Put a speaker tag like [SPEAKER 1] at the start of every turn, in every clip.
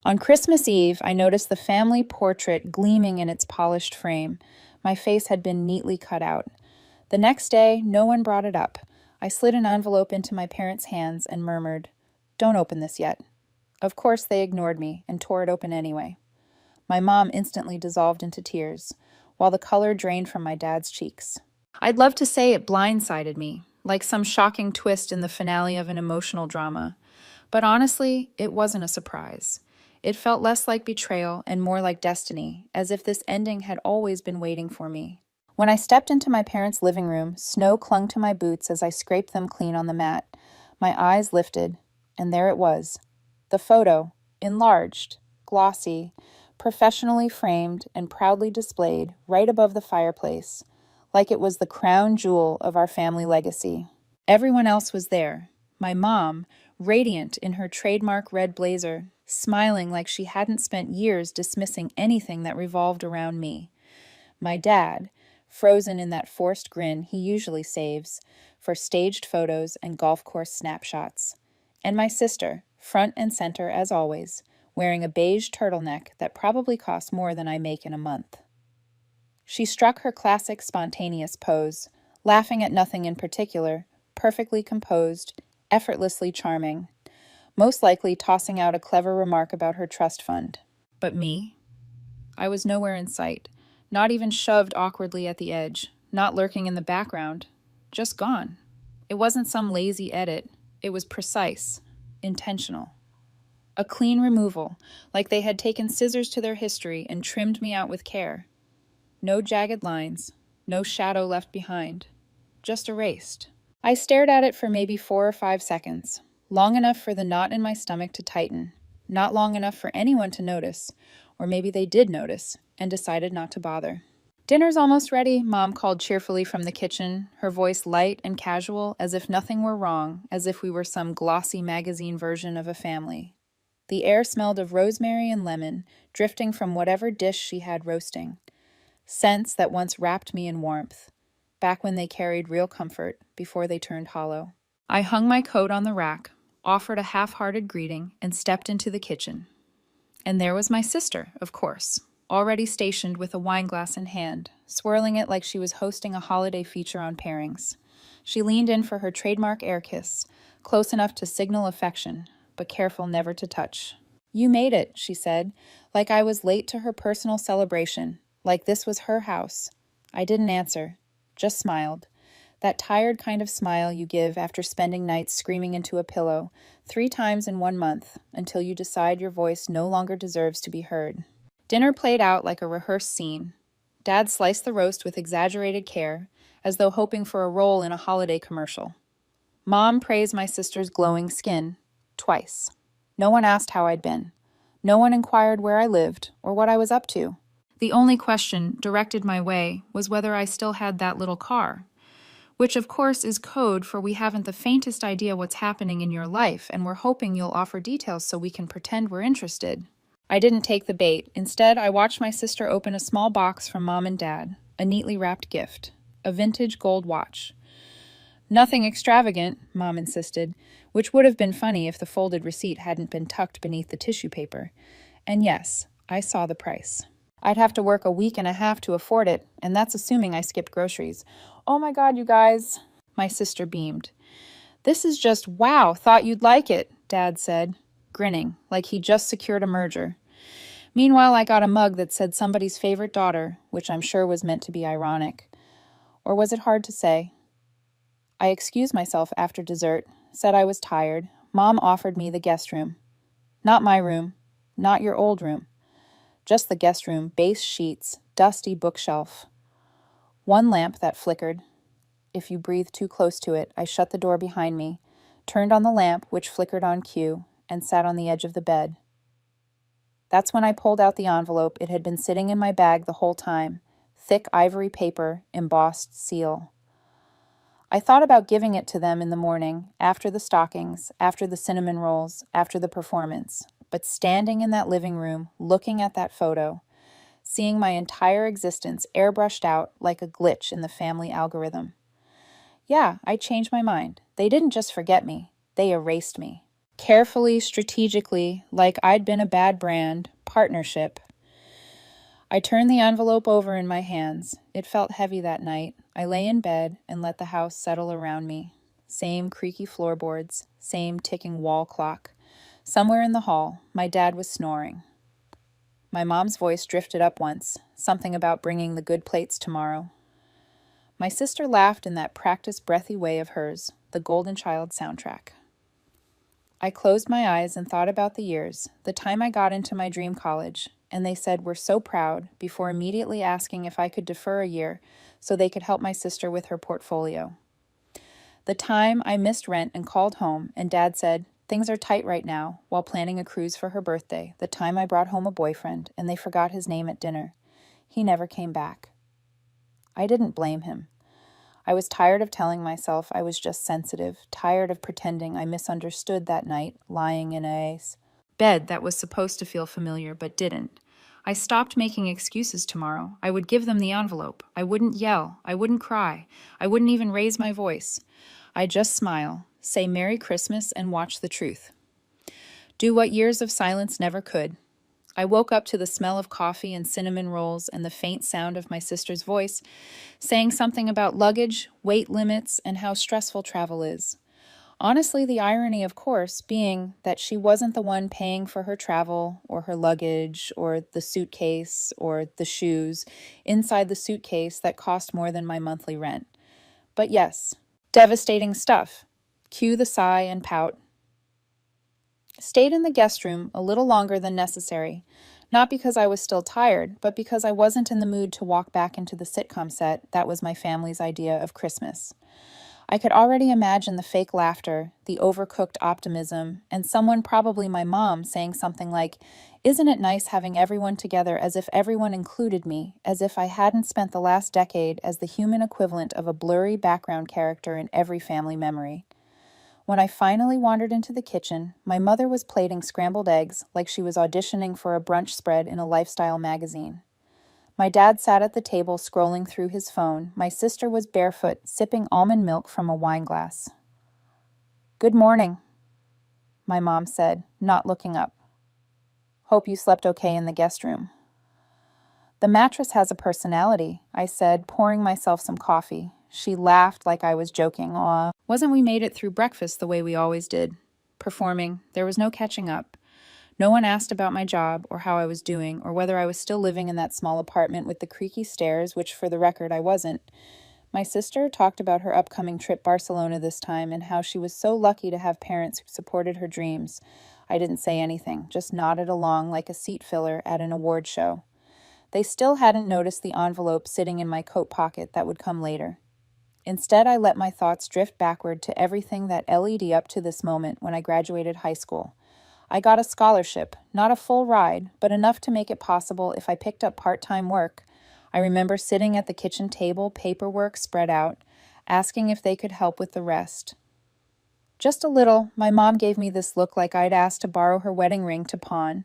[SPEAKER 1] On Christmas Eve, I noticed the family portrait gleaming in its polished frame. My face had been neatly cut out. The next day, no one brought it up. I slid an envelope into my parents' hands and murmured, "Don't open this yet." Of course, they ignored me and tore it open anyway. My mom instantly dissolved into tears, while the color drained from my dad's cheeks. I'd love to say it blindsided me, like some shocking twist in the finale of an emotional drama. But honestly, it wasn't a surprise. It felt less like betrayal and more like destiny, as if this ending had always been waiting for me. When I stepped into my parents' living room, snow clung to my boots as I scraped them clean on the mat. My eyes lifted, and there it was. The photo, enlarged, glossy, professionally framed and proudly displayed right above the fireplace, like it was the crown jewel of our family legacy. Everyone else was there. My mom, radiant in her trademark red blazer, smiling like she hadn't spent years dismissing anything that revolved around me. My dad, frozen in that forced grin he usually saves for staged photos and golf course snapshots. And my sister, front and center as always, wearing a beige turtleneck that probably cost more than I make in a month. She struck her classic spontaneous pose, laughing at nothing in particular, perfectly composed, effortlessly charming, most likely tossing out a clever remark about her trust fund. But me? I was nowhere in sight, not even shoved awkwardly at the edge, not lurking in the background, just gone. It wasn't some lazy edit, it was precise, intentional. A clean removal, like they had taken scissors to their history and trimmed me out with care. No jagged lines, no shadow left behind, just erased. I stared at it for maybe 4 or 5 seconds, long enough for the knot in my stomach to tighten, not long enough for anyone to notice, or maybe they did notice and decided not to bother. "Dinner's almost ready," Mom called cheerfully from the kitchen, her voice light and casual, as if nothing were wrong, as if we were some glossy magazine version of a family. The air smelled of rosemary and lemon, drifting from whatever dish she had roasting. Scents that once wrapped me in warmth, back when they carried real comfort, before they turned hollow. I hung my coat on the rack, offered a half-hearted greeting, and stepped into the kitchen. And there was my sister, of course, already stationed with a wineglass in hand, swirling it like she was hosting a holiday feature on pairings. She leaned in for her trademark air kiss, close enough to signal affection, but careful never to touch. "You made it," she said, like I was late to her personal celebration, like this was her house. I didn't answer, just smiled. That tired kind of smile you give after spending nights screaming into a pillow 3 times in 1 month until you decide your voice no longer deserves to be heard. Dinner played out like a rehearsed scene. Dad sliced the roast with exaggerated care, as though hoping for a role in a holiday commercial. Mom praised my sister's glowing skin, twice. No one asked how I'd been. No one inquired where I lived or what I was up to. The only question directed my way was whether I still had that little car, which of course is code for we haven't the faintest idea what's happening in your life and we're hoping you'll offer details so we can pretend we're interested. I didn't take the bait. Instead, I watched my sister open a small box from Mom and Dad, a neatly wrapped gift, a vintage gold watch. "Nothing extravagant," Mom insisted, which would have been funny if the folded receipt hadn't been tucked beneath the tissue paper. And yes, I saw the price. I'd have to work a week and a half to afford it, and that's assuming I skipped groceries. "Oh my God, you guys," my sister beamed. "This is just wow, thought you'd like it," Dad said, grinning, like he just secured a merger. Meanwhile, I got a mug that said somebody's favorite daughter, which I'm sure was meant to be ironic. Or was it hard to say? I excused myself after dessert, said I was tired. Mom offered me the guest room. Not my room, not your old room. Just the guest room, base sheets, dusty bookshelf. One lamp that flickered. If you breathed too close to it, I shut the door behind me, turned on the lamp, which flickered on cue, and sat on the edge of the bed. That's when I pulled out the envelope. It had been sitting in my bag the whole time. Thick ivory paper, embossed seal. I thought about giving it to them in the morning, after the stockings, after the cinnamon rolls, after the performance. But standing in that living room, looking at that photo, seeing my entire existence airbrushed out like a glitch in the family algorithm. Yeah, I changed my mind. They didn't just forget me. They erased me. Carefully, strategically, like I'd been a bad brand, partnership. I turned the envelope over in my hands. It felt heavy that night. I lay in bed and let the house settle around me. Same creaky floorboards, same ticking wall clock. Somewhere in the hall, my dad was snoring. My mom's voice drifted up once, something about bringing the good plates tomorrow. My sister laughed in that practiced breathy way of hers, the Golden Child soundtrack. I closed my eyes and thought about the years, the time I got into my dream college, and they said we're so proud before immediately asking if I could defer a year so they could help my sister with her portfolio. The time I missed rent and called home, and Dad said, things are tight right now, while planning a cruise for her birthday. The time I brought home a boyfriend, and they forgot his name at dinner. He never came back. I didn't blame him. I was tired of telling myself I was just sensitive, tired of pretending I misunderstood that night, lying in a bed that was supposed to feel familiar but didn't. I stopped making excuses tomorrow. I would give them the envelope. I wouldn't yell. I wouldn't cry. I wouldn't even raise my voice. I'd just smile, say Merry Christmas, and watch the truth. Do what years of silence never could. I woke up to the smell of coffee and cinnamon rolls and the faint sound of my sister's voice, saying something about luggage, weight limits, and how stressful travel is. Honestly, the irony, of course, being that she wasn't the one paying for her travel or her luggage or the suitcase or the shoes inside the suitcase that cost more than my monthly rent. But yes, devastating stuff. Cue the sigh and pout. Stayed in the guest room a little longer than necessary, not because I was still tired, but because I wasn't in the mood to walk back into the sitcom set that was my family's idea of Christmas. I could already imagine the fake laughter, the overcooked optimism, and someone, probably my mom, saying something like, "Isn't it nice having everyone together as if everyone included me, as if I hadn't spent the last decade as the human equivalent of a blurry background character in every family memory?" When I finally wandered into the kitchen, my mother was plating scrambled eggs like she was auditioning for a brunch spread in a lifestyle magazine. My dad sat at the table scrolling through his phone. My sister was barefoot, sipping almond milk from a wine glass. "Good morning," my mom said, not looking up. "Hope you slept okay in the guest room." "The mattress has a personality," I said, pouring myself some coffee. She laughed like I was joking. Aw, wasn't we made it through breakfast the way we always did? Performing, there was no catching up. No one asked about my job or how I was doing or whether I was still living in that small apartment with the creaky stairs, which for the record I wasn't. My sister talked about her upcoming trip Barcelona this time and how she was so lucky to have parents who supported her dreams. I didn't say anything, just nodded along like a seat filler at an award show. They still hadn't noticed the envelope sitting in my coat pocket that would come later. Instead, I let my thoughts drift backward to everything that led up to this moment when I graduated high school. I got a scholarship, not a full ride, but enough to make it possible if I picked up part-time work. I remember sitting at the kitchen table, paperwork spread out, asking if they could help with the rest. Just a little, my mom gave me this look like I'd asked to borrow her wedding ring to pawn.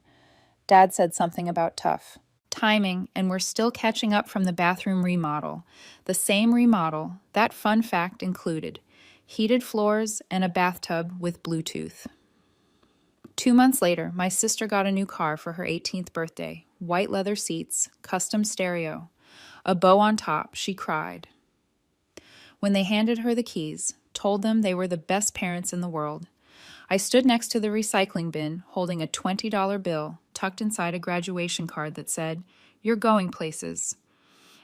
[SPEAKER 1] Dad said something about tough. Timing, and we're still catching up from the bathroom remodel. The same remodel, that fun fact included. Heated floors and a bathtub with Bluetooth. 2 months later, my sister got a new car for her 18th birthday. White leather seats, custom stereo. A bow on top, she cried. When they handed her the keys, told them they were the best parents in the world. I stood next to the recycling bin, holding a $20 bill tucked inside a graduation card that said, "You're going places."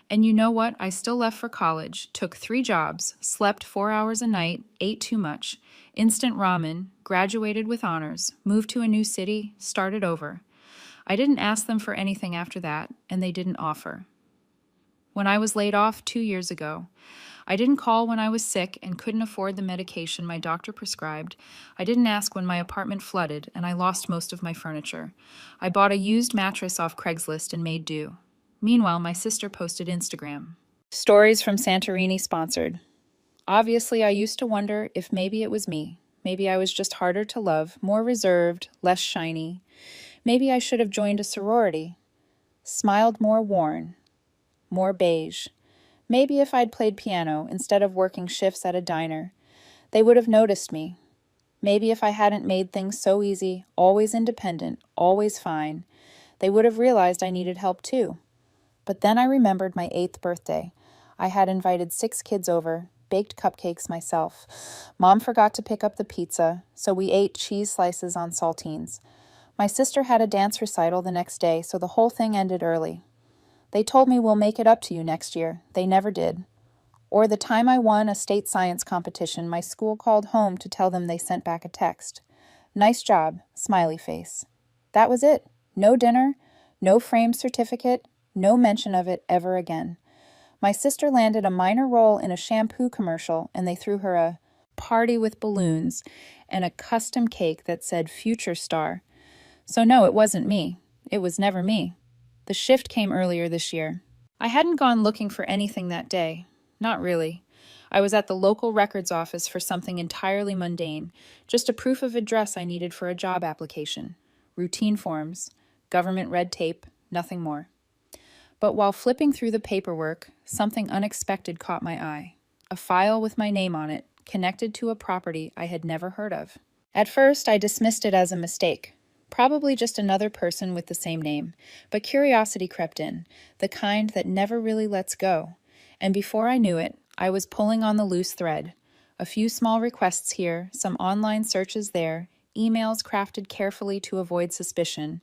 [SPEAKER 1] And you know what? I still left for college, took 3 jobs, slept 4 hours a night, ate too much, instant ramen, graduated with honors, moved to a new city, started over. I didn't ask them for anything after that, and they didn't offer. When I was laid off 2 years ago, I didn't call when I was sick and couldn't afford the medication my doctor prescribed. I didn't ask when my apartment flooded and I lost most of my furniture. I bought a used mattress off Craigslist and made do. Meanwhile, my sister posted Instagram. Stories from Santorini sponsored. Obviously, I used to wonder if maybe it was me. Maybe I was just harder to love, more reserved, less shiny. Maybe I should have joined a sorority. Smiled more worn, more beige. Maybe if I'd played piano instead of working shifts at a diner, they would have noticed me. Maybe if I hadn't made things so easy, always independent, always fine, they would have realized I needed help too. But then I remembered my 8th birthday. I had invited 6 kids over, baked cupcakes myself. Mom forgot to pick up the pizza, so we ate cheese slices on saltines. My sister had a dance recital the next day, so the whole thing ended early. They told me we'll make it up to you next year. They never did. Or the time I won a state science competition, my school called home to tell them they sent back a text. Nice job, smiley face. That was it. No dinner, no framed certificate, no mention of it ever again. My sister landed a minor role in a shampoo commercial, and they threw her a party with balloons and a custom cake that said Future Star. So no, it wasn't me. It was never me. The shift came earlier this year. I hadn't gone looking for anything that day. Not really. I was at the local records office for something entirely mundane, just a proof of address I needed for a job application. Routine forms, government red tape, nothing more. But while flipping through the paperwork, something unexpected caught my eye. A file with my name on it, connected to a property I had never heard of. At first, I dismissed it as a mistake. Probably just another person with the same name, but curiosity crept in, the kind that never really lets go. And before I knew it, I was pulling on the loose thread. A few small requests here, some online searches there, emails crafted carefully to avoid suspicion.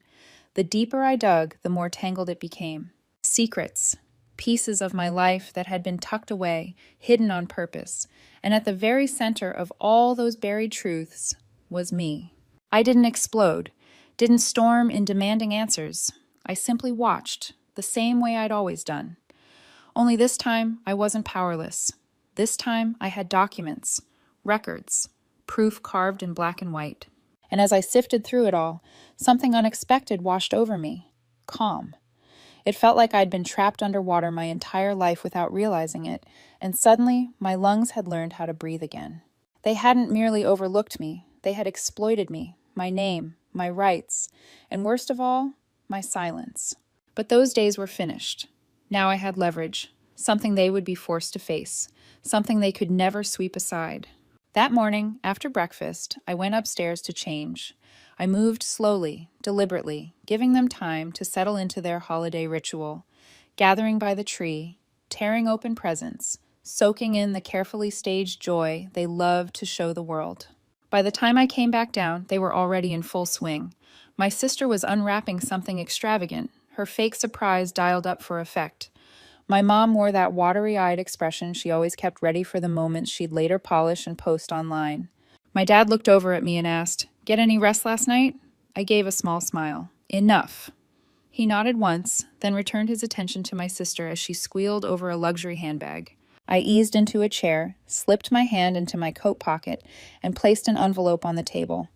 [SPEAKER 1] The deeper I dug, the more tangled it became. Secrets, pieces of my life that had been tucked away, hidden on purpose, and at the very center of all those buried truths was me. I didn't explode, didn't storm in demanding answers. I simply watched, the same way I'd always done. Only this time, I wasn't powerless. This time, I had documents, records, proof carved in black and white. And as I sifted through it all, something unexpected washed over me. Calm. It felt like I'd been trapped underwater my entire life without realizing it, and suddenly, my lungs had learned how to breathe again. They hadn't merely overlooked me, they had exploited me, my name, my rights, and worst of all, my silence. But those days were finished. Now I had leverage, something they would be forced to face, something they could never sweep aside. That morning, after breakfast, I went upstairs to change. I moved slowly, deliberately, giving them time to settle into their holiday ritual, gathering by the tree, tearing open presents, soaking in the carefully staged joy they loved to show the world. By the time I came back down, they were already in full swing. My sister was unwrapping something extravagant, her fake surprise dialed up for effect. My mom wore that watery-eyed expression she always kept ready for the moments she'd later polish and post online. My dad looked over at me and asked, "Get any rest last night?" I gave a small smile. "Enough." He nodded once, then returned his attention to my sister as she squealed over a luxury handbag. I eased into a chair, slipped my hand into my coat pocket, and placed an envelope on the table,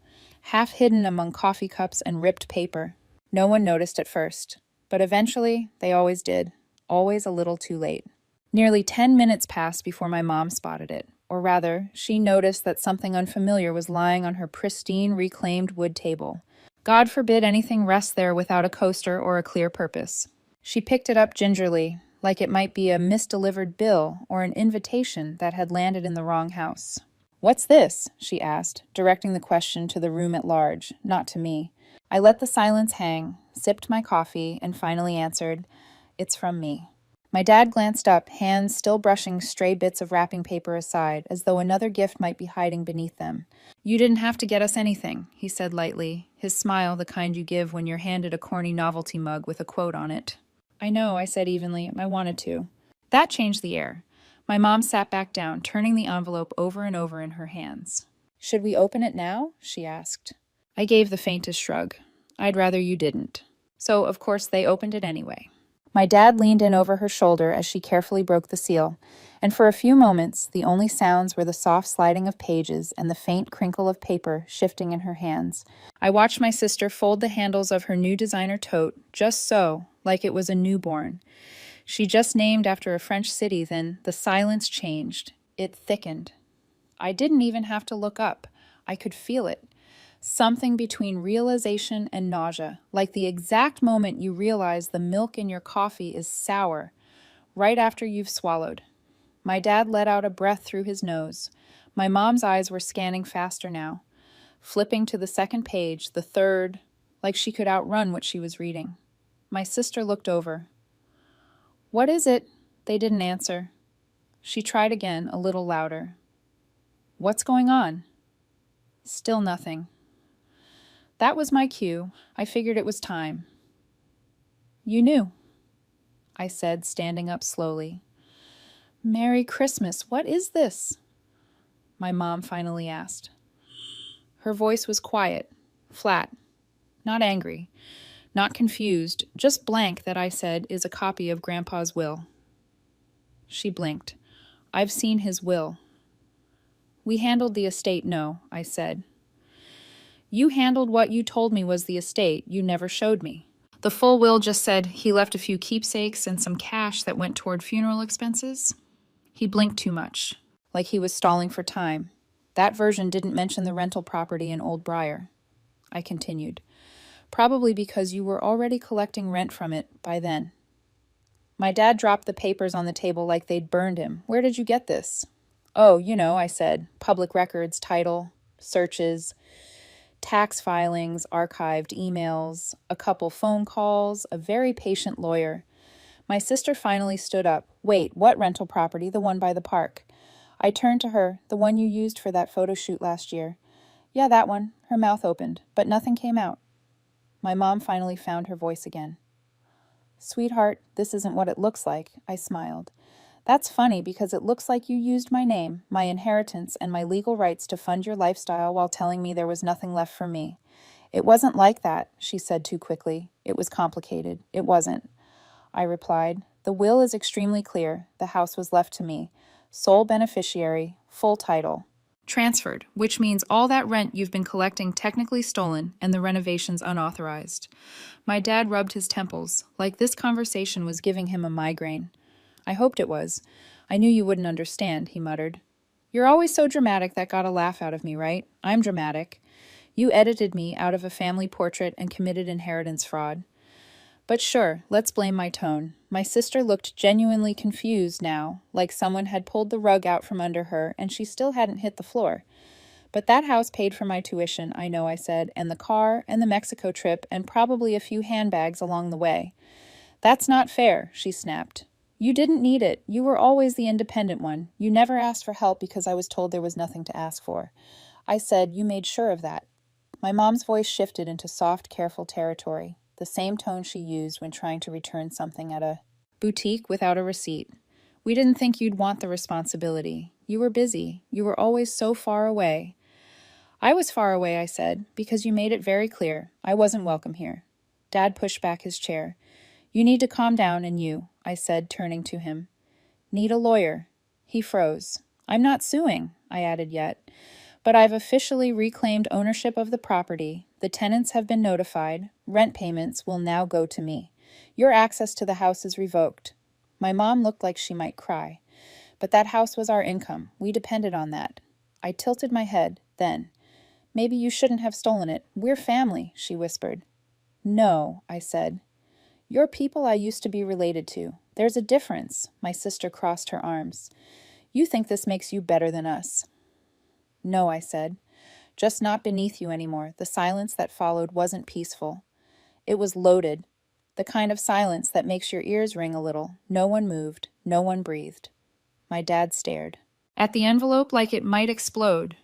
[SPEAKER 1] half hidden among coffee cups and ripped paper. No one noticed at first. But eventually, they always did, always a little too late. Nearly 10 minutes passed before my mom spotted it, or rather, she noticed that something unfamiliar was lying on her pristine, reclaimed wood table. God forbid anything rest there without a coaster or a clear purpose. She picked it up gingerly, like it might be a misdelivered bill or an invitation that had landed in the wrong house. "What's this?" she asked, directing the question to the room at large, not to me. I let the silence hang, sipped my coffee, and finally answered, "It's from me." My dad glanced up, hands still brushing stray bits of wrapping paper aside, as though another gift might be hiding beneath them. "You didn't have to get us anything," he said lightly, his smile the kind you give when you're handed a corny novelty mug with a quote on it. "I know," I said evenly. "I wanted to." That changed the air. My mom sat back down, turning the envelope over and over in her hands. "Should we open it now?" she asked. I gave the faintest shrug. "I'd rather you didn't." So, of course, they opened it anyway. My dad leaned in over her shoulder as she carefully broke the seal, and for a few moments, the only sounds were the soft sliding of pages and the faint crinkle of paper shifting in her hands. I watched my sister fold the handles of her new designer tote, just so, like it was a newborn. She just named after a French city, then the silence changed. It thickened. I didn't even have to look up. I could feel it. Something between realization and nausea, like the exact moment you realize the milk in your coffee is sour, right after you've swallowed. My dad let out a breath through his nose. My mom's eyes were scanning faster now. flipping to the second page, the third, like she could outrun what she was reading. My sister looked over. "What is it?" They didn't answer. She tried again, a little louder. "What's going on?" Still nothing. That was my cue. I figured it was time. "You knew," I said, standing up slowly. "Merry Christmas. What is this?" My mom finally asked. Her voice was quiet, flat, not angry, not confused, just blank that I said is a copy of Grandpa's will. She blinked. "I've seen his will." "We handled the estate, no," I said. "You handled what you told me was the estate. You never showed me. The full will just said he left a few keepsakes and some cash that went toward funeral expenses." He blinked too much, like he was stalling for time. "That version didn't mention the rental property in Old Briar." I continued. "Probably because you were already collecting rent from it by then." My dad dropped the papers on the table like they'd burned him. "Where did you get this?" "Oh, you know," I said. "Public records, title, searches, tax filings, archived emails, a couple phone calls, a very patient lawyer." My sister finally stood up. "Wait, what rental property? The one by the park?" I turned to her. "The one you used for that photo shoot last year." "Yeah, that one." Her mouth opened, but nothing came out. My mom finally found her voice again. "Sweetheart, this isn't what it looks like," I smiled. "That's funny because it looks like you used my name, my inheritance, and my legal rights to fund your lifestyle while telling me there was nothing left for me." "It wasn't like that," she said too quickly. "It was complicated." "It wasn't," I replied. "The will is extremely clear. The house was left to me. Sole beneficiary, full title. Transferred, which means all that rent you've been collecting technically stolen and the renovations unauthorized." My dad rubbed his temples, like this conversation was giving him a migraine. "I hoped it was. I knew you wouldn't understand," he muttered. "You're always so dramatic that got a laugh out of me, right? I'm dramatic. You edited me out of a family portrait and committed inheritance fraud. But sure, let's blame my tone." My sister looked genuinely confused now, like someone had pulled the rug out from under her and she still hadn't hit the floor. "But that house paid for my tuition, I know," I said, "and the car, and the Mexico trip, and probably a few handbags along the way." "That's not fair," she snapped. "You didn't need it. You were always the independent one. You never asked for help because I was told there was nothing to ask for." I said, "You made sure of that." My mom's voice shifted into soft, careful territory, the same tone she used when trying to return something at a boutique without a receipt. "We didn't think you'd want the responsibility. You were busy. You were always so far away." "I was far away," I said, "because you made it very clear. I wasn't welcome here." Dad pushed back his chair. "You need to calm down, and you," I said, turning to him. "Need a lawyer." He froze. "I'm not suing," I added yet. "But I've officially reclaimed ownership of the property. The tenants have been notified. Rent payments will now go to me. Your access to the house is revoked." My mom looked like she might cry. "But that house was our income. We depended on that." I tilted my head, then. "Maybe you shouldn't have stolen it. We're family," she whispered. "No," I said. "You're people I used to be related to. There's a difference." My sister crossed her arms. "You think this makes you better than us." "No," I said. "Just not beneath you anymore." The silence that followed wasn't peaceful. It was loaded. The kind of silence that makes your ears ring a little. No one moved. No one breathed. My dad stared at the envelope like it might explode.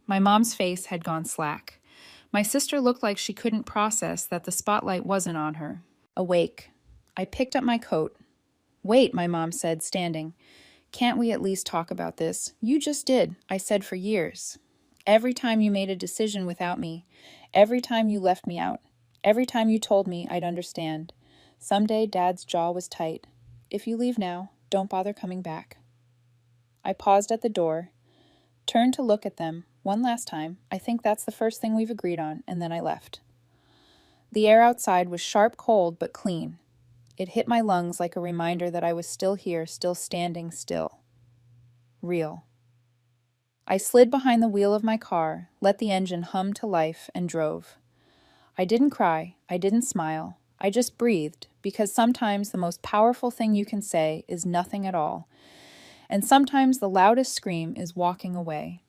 [SPEAKER 1] My mom's face had gone slack. My sister looked like she couldn't process that the spotlight wasn't on her. Awake. I picked up my coat. "Wait," my mom said, standing. "Can't we at least talk about this? You just did," I said, "for years. Every time you made a decision without me, every time you left me out, every time you told me I'd understand." Someday Dad's jaw was tight. "If you leave now, don't bother coming back." I paused at the door, turned to look at them one last time. "I think that's the first thing we've agreed on," and then I left. The air outside was sharp cold but clean. It hit my lungs like a reminder that I was still here, still standing still. Real. I slid behind the wheel of my car, let the engine hum to life, and drove. I didn't cry, I didn't smile, I just breathed, because sometimes the most powerful thing you can say is nothing at all, and sometimes the loudest scream is walking away.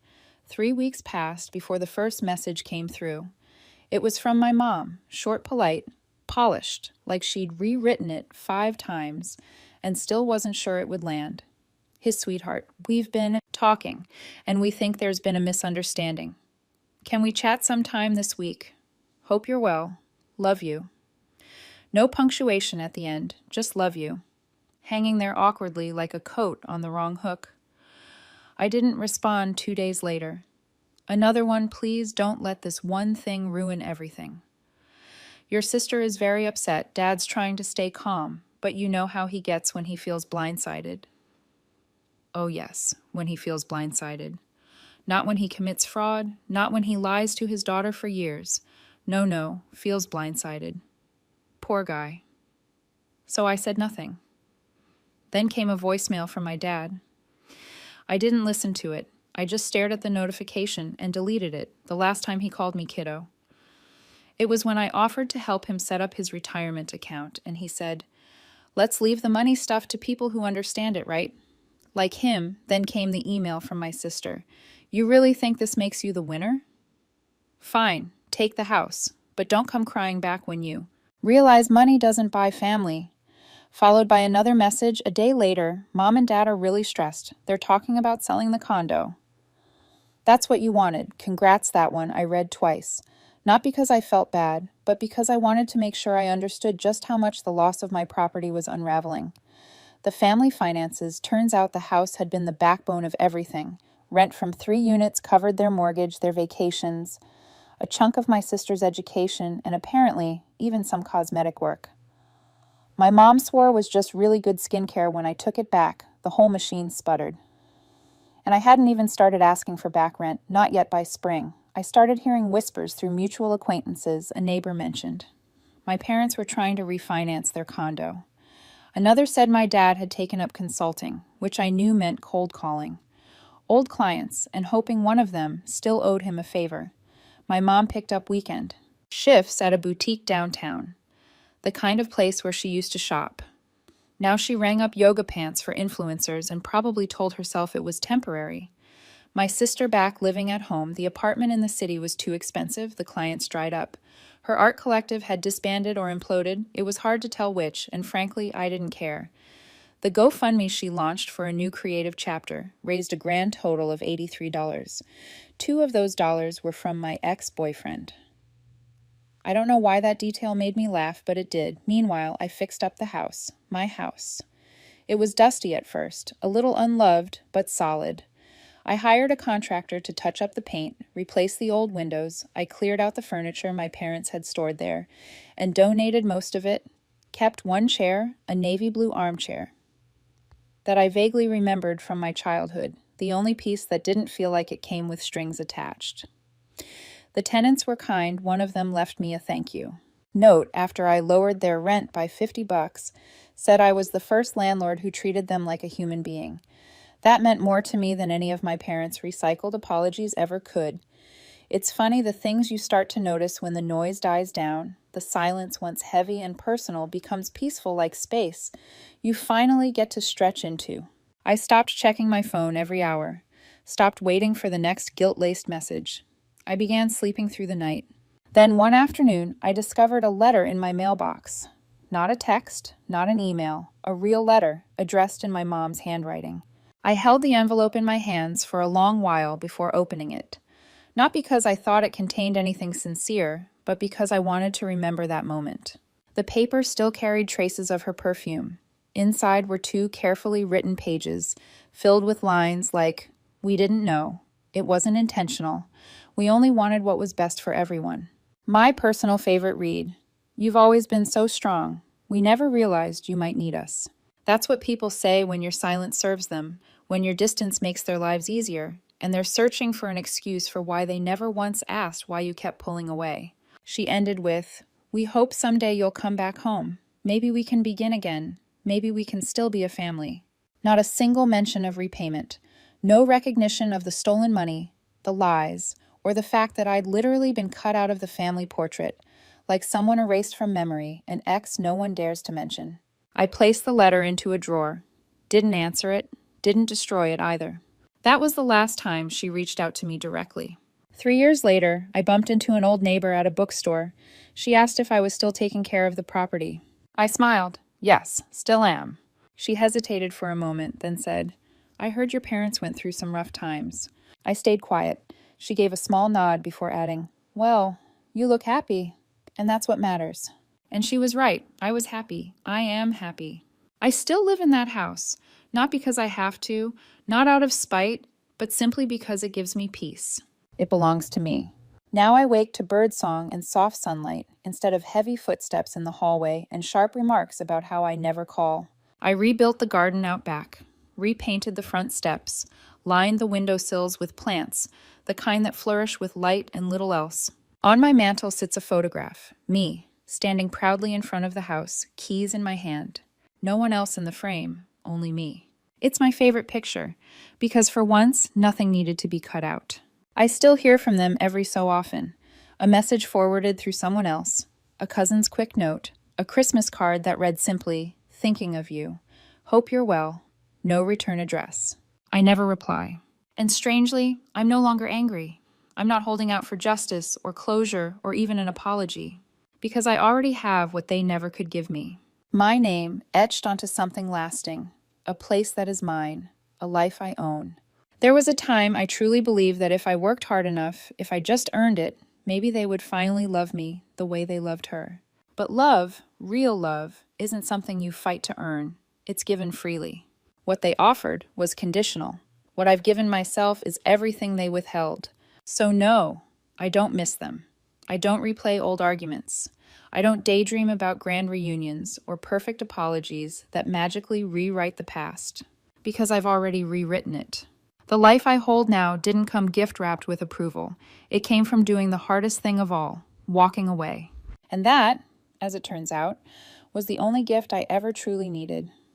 [SPEAKER 1] 3 weeks passed before the first message came through. It was from my mom, short, polite, polished, like she'd rewritten it 5 times and still wasn't sure it would land. His sweetheart, we've been talking, and we think there's been a misunderstanding. Can we chat sometime this week? Hope you're well. Love you. No punctuation at the end, just love you. Hanging there awkwardly like a coat on the wrong hook. I didn't respond 2 days later. Another one, please don't let this one thing ruin everything. Your sister is very upset. Dad's trying to stay calm, but you know how he gets when he feels blindsided. Oh yes, when he feels blindsided. Not when he commits fraud, not when he lies to his daughter for years. No, feels blindsided. Poor guy. So I said nothing. Then came a voicemail from my dad. I didn't listen to it. I just stared at the notification and deleted it the last time he called me kiddo. It was when I offered to help him set up his retirement account, and he said, "Let's leave the money stuff to people who understand it, right?" Like him, then came the email from my sister. You really think this makes you the winner? Fine, take the house, but don't come crying back when you realize money doesn't buy family. Followed by another message a day later, Mom and Dad are really stressed. They're talking about selling the condo. That's what you wanted. Congrats, that one. I read twice. Not because I felt bad, but because I wanted to make sure I understood just how much the loss of my property was unraveling. The family finances, turns out the house had been the backbone of everything. Rent from 3 units covered their mortgage, their vacations, a chunk of my sister's education, and apparently even some cosmetic work. My mom swore it was just really good skincare. When I took it back, the whole machine sputtered. And I hadn't even started asking for back rent, not yet by spring. I started hearing whispers through mutual acquaintances a neighbor mentioned. My parents were trying to refinance their condo. Another said my dad had taken up consulting, which I knew meant cold calling. Old clients, and hoping one of them still owed him a favor. My mom picked up weekend shifts at a boutique downtown, the kind of place where she used to shop. Now she rang up yoga pants for influencers and probably told herself it was temporary. My sister back living at home, the apartment in the city was too expensive, the clients dried up. Her art collective had disbanded or imploded, it was hard to tell which, and frankly, I didn't care. The GoFundMe she launched for a new creative chapter raised a grand total of $83. 2 of those dollars were from my ex-boyfriend. I don't know why that detail made me laugh, but it did. Meanwhile, I fixed up the house, my house. It was dusty at first, a little unloved, but solid. I hired a contractor to touch up the paint, replace the old windows. I cleared out the furniture my parents had stored there, and donated most of it, kept 1 chair, a navy blue armchair that I vaguely remembered from my childhood, the only piece that didn't feel like it came with strings attached. The tenants were kind. One of them left me a thank you note after I lowered their rent by $50, said I was the first landlord who treated them like a human being. That meant more to me than any of my parents' recycled apologies ever could. It's funny, the things you start to notice when the noise dies down, the silence once heavy and personal becomes peaceful like space, you finally get to stretch into. I stopped checking my phone every hour, stopped waiting for the next guilt-laced message. I began sleeping through the night. Then one afternoon, I discovered a letter in my mailbox. Not a text, not an email, a real letter addressed in my mom's handwriting. I held the envelope in my hands for a long while before opening it. Not because I thought it contained anything sincere, but because I wanted to remember that moment. The paper still carried traces of her perfume. Inside were 2 carefully written pages, filled with lines like, "We didn't know. It wasn't intentional. We only wanted what was best for everyone." My personal favorite read, "You've always been so strong. We never realized you might need us." That's what people say when your silence serves them, when your distance makes their lives easier, and they're searching for an excuse for why they never once asked why you kept pulling away. She ended with, "We hope someday you'll come back home. Maybe we can begin again. Maybe we can still be a family." Not a single mention of repayment. No recognition of the stolen money, the lies, or the fact that I'd literally been cut out of the family portrait, like someone erased from memory, an ex no one dares to mention. I placed the letter into a drawer. Didn't answer it, didn't destroy it either. That was the last time she reached out to me directly. 3 years later, I bumped into an old neighbor at a bookstore. She asked if I was still taking care of the property. I smiled. Yes, still am. She hesitated for a moment, then said, I heard your parents went through some rough times. I stayed quiet. She gave a small nod before adding, Well, you look happy, and that's what matters. And she was right. I was happy. I am happy. I still live in that house, not because I have to, not out of spite, but simply because it gives me peace. It belongs to me. Now I wake to birdsong and soft sunlight instead of heavy footsteps in the hallway and sharp remarks about how I never call. I rebuilt the garden out back, repainted the front steps, lined the windowsills with plants, the kind that flourish with light and little else. On my mantel sits a photograph, me, standing proudly in front of the house, keys in my hand. No one else in the frame, only me. It's my favorite picture, because for once, nothing needed to be cut out. I still hear from them every so often. A message forwarded through someone else, a cousin's quick note, a Christmas card that read simply, Thinking of you. Hope you're well. No return address. I never reply. And strangely, I'm no longer angry. I'm not holding out for justice or closure or even an apology, because I already have what they never could give me. My name etched onto something lasting, a place that is mine, a life I own. There was a time I truly believed that if I worked hard enough, if I just earned it, maybe they would finally love me the way they loved her. But love, real love, isn't something you fight to earn. It's given freely. What they offered was conditional. What I've given myself is everything they withheld. So no, I don't miss them. I don't replay old arguments. I don't daydream about grand reunions or perfect apologies that magically rewrite the past, because I've already rewritten it. The life I hold now didn't come gift-wrapped with approval. It came from doing the hardest thing of all, walking away. And that, as it turns out, was the only gift I ever truly needed.